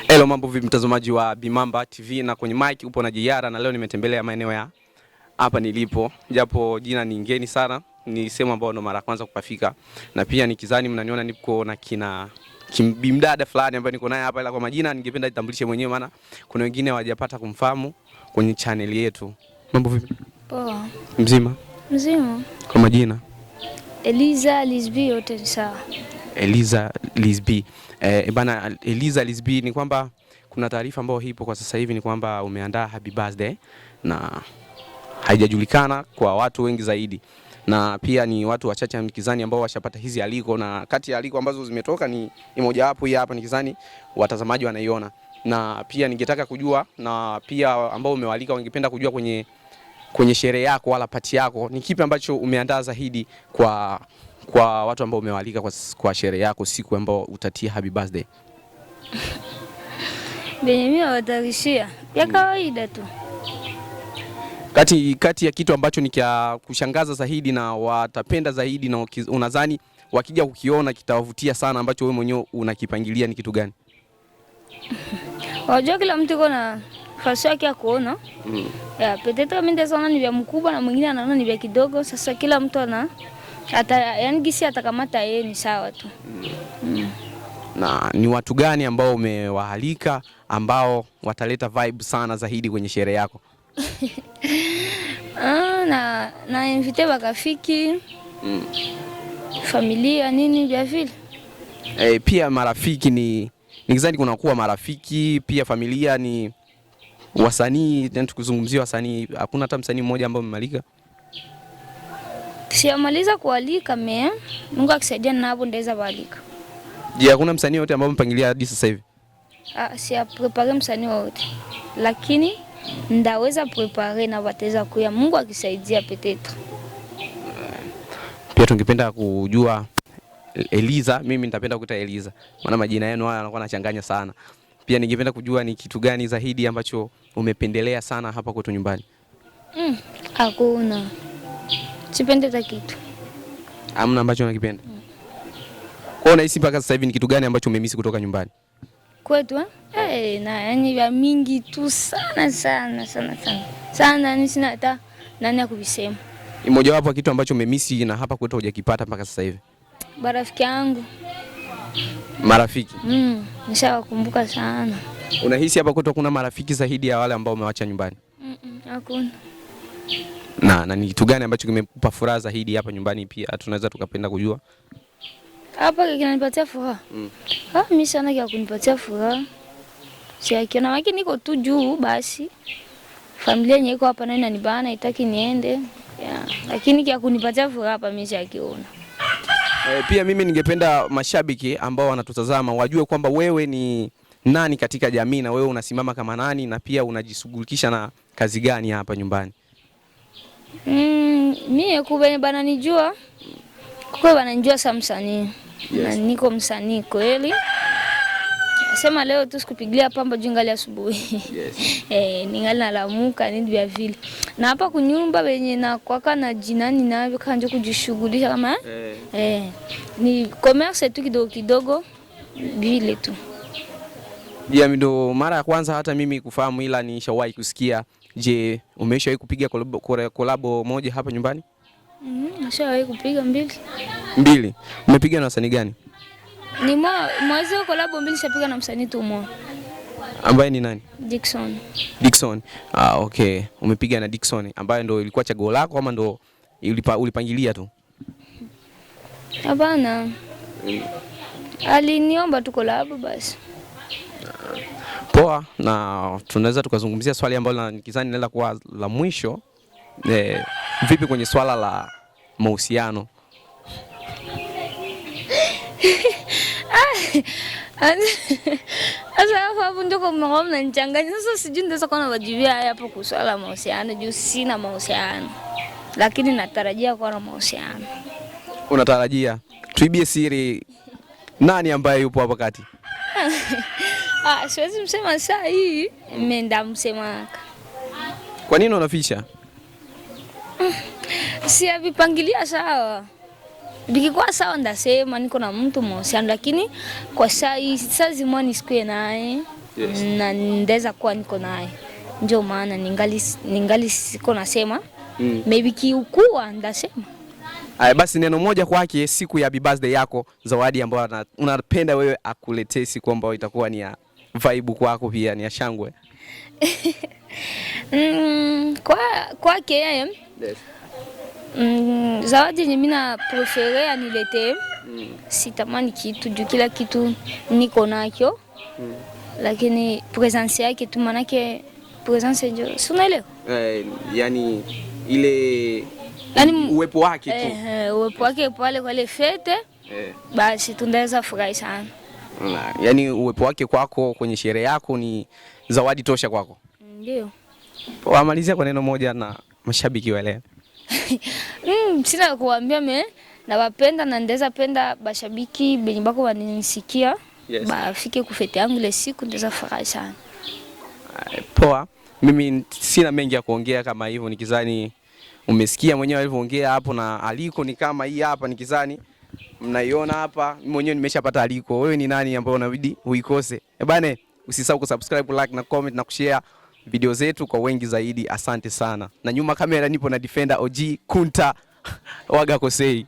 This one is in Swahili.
Hello, mambo vipi mtazamaji wa Bimamba TV, na kwenye mic upo na Jiara, na leo nimetembelea maeneo ya hapa nilipo. Japo jina ni ngeni sana, ni sehemu ambayo ndo mara kwanza kupafika. Na pia nikizani mnaniona niko na kina kimbimdada fulani ambaye niko naye hapa, ila kwa majina ningependa nitambulishe mwenyewe maana kuna wengine hawajapata kumfahamu kwenye channel yetu. Mambo vipi? Poa. Mzima? Mzima. Kwa majina? Eliza Lisby, yote ni sawa. Eliza Lisby. Bana Eliza Lisby, ni kwamba kuna taarifa ambayo ipo kwa sasa hivi ni kwamba umeandaa happy birthday na haijajulikana kwa watu wengi zaidi, na pia ni watu wachache nikizani ambao washapata hizi aliko, na kati ya aliko ambazo zimetoka ni moja wapo hii hapa nikizani watazamaji wanaiona. Na pia ningetaka kujua, na pia ambao umewalika wangependa kujua kwenye sherehe yako wala pati yako ni kipi ambacho umeandaa zaidi kwa watu ambao umewalika kwa sherehe yako siku ambao utatia happy birthday. Mimi watarishia ya kawaida tu. Kati ya kitu ambacho ni kia kushangaza zaidi na watapenda zaidi na unadhani wakija kukiona kitawavutia sana ambacho wewe mwenyewe unakipangilia ni kitu gani? Wajua kila mtu kuna fasi yake ya kuona. Ya peut-être mimi ndazona ni vya mkubwa na mwingine anaona ni vya kidogo. Sasa kila mtu yani gisi atakamata yeye ni sawa tu. Na ni watu gani ambao umewaalika ambao wataleta vibe sana zaidi kwenye sherehe yako? na invite wakafiki, familia nini vya vile. Pia marafiki nikizani kuna kuwa marafiki pia familia ni wasanii, tukizungumzia wasanii hakuna hata msanii mmoja ambaye umemalika? Siamaliza kualika Mungu akisaidia na hapo ndaweza kualika. Je, hakuna msanii wote ambao mpangilia hadi sasa hivi? Si prepare msanii wote, lakini ndaweza prepare na wataweza kuya Mungu akisaidia peut-être. Pia tungependa kujua Eliza, mimi nitapenda kuita Eliza maana majina yenu haya yanakuwa yanachanganya sana. Pia ningependa kujua ni kitu gani zaidi ambacho umependelea sana hapa kwetu nyumbani? Hakuna. Sipende hata kitu. Hamna ambacho unakipenda? Kwa unahisi mpaka sasa hivi ni kitu gani ambacho umemisi kutoka nyumbani? Kwetu na yani vya mingi tu sana. Sana ni sina hata nani ya kuvisema. Ni moja wapo kitu ambacho umemisi na hapa kwetu hujakipata mpaka sasa hivi? Marafiki yangu. Marafiki? Nishawakumbuka sana. Unahisi hapa kwetu kuna marafiki zaidi ya wale ambao umewacha nyumbani? Hakuna. Na ni kitu gani ambacho kimekupa furaha zaidi hapa nyumbani pia tunaweza tukapenda kujua? Hapa kinanipatia furaha. Mimi sana kia kunipatia furaha. Siakiona maki niko tu juu basi. Familia yenyewe iko hapa na inanibana itaki niende. Lakini kia kunipatia furaha hapa mimi siakiona. Pia mimi ningependa mashabiki ambao wanatutazama wajue kwamba wewe ni nani katika jamii na wewe unasimama kama nani na pia unajishughulikisha na kazi gani hapa nyumbani? Mimi kubeni bana nijua. Kwa wananijua sana msanii. Na niko msanii kweli. Sema leo tu sikupigilia pamba jungali asubuhi. Ningali nalamuka nini vya vile. Na hapa kunyumba wenye na kwaka na jinani na kanje kujishughulisha kama ni commerce tu kidogo vile tu. Ndo mara ya kwanza hata mimi kufahamu, ila nishawahi kusikia. Je, umeshawahi kupiga kolabo moja hapa nyumbani? Nishawahi kupiga mbili. Mbili? Umepiga na wasanii gani? Ni mwezi wa kolabo mbili shapiga na msanii tu mmoja. Ambaye ni nani? Dickson. Okay. Umepiga na Dickson ambaye ndo ilikuwa chaguo lako ama ndo ulipangilia tu? Hapana. Aliniomba tu kolabo basi. Poa, na tunaweza tukazungumzia swali ambalo nikizani linaweza kuwa la mwisho. Vipi kwenye swala la mahusiano? Sasa hapo ndio kwa mama mnanichanganya. Sasa sijui ndaweza kuwa nawajibia hapo kwa swala la mahusiano juu sina mahusiano. Lakini natarajia kuwa na mahusiano. Unatarajia? Tuibie siri, nani ambaye yupo hapa kati? Siwezi msema saa hii, nimeenda msema. Kwa nini unaficha? Si avipangilia sawa. Bikikuwa sawa ndasema niko na mtu mmoja, lakini kwa saa zimwani sikuwe naye. Na ndeza kuwa niko naye. Ndio maana ningali siko nasema. Maybe kiukua ndasema. Basi neno moja kwake siku ya happy birthday yako, zawadi ambayo unapenda wewe akuletee siku ambayo itakuwa ni ya vibe kwako pia ni ya shangwe. Kwake yeye. Yes. Zawadi mimi na prefer aniletee. Sitamani kitu juu kila kitu niko nacho. Lakini presence yake tu, manake presence ndio si unaelewa? Yani ile uwepo wake tu. Uwepo wake pale kwa ile fete. Basi tunaweza furahi sana. Yani uwepo wake kwako kwenye sherehe yako ni zawadi tosha kwako. Ndio. Wamalizia kwa neno moja na mashabiki wale. Sina kuambia nawapenda na ndeza penda bashabiki benye bako wanisikia. Yes. Bafike kufete yangu ile siku ndeza furahi sana. Poa, mimi sina mengi ya kuongea kama hivyo, nikizani umesikia mwenyewe alivyoongea hapo, na aliko ni kama hii hapa, nikizani mnaiona hapa, mimi mwenyewe nimeshapata aliko. Wewe ni nani ambao unabidi uikose? Bane, usisahau kusubscribe, like na comment na kushare video zetu kwa wengi zaidi. Asante sana. Na nyuma kamera nipo na Defender OG Kunta Waga Kosei.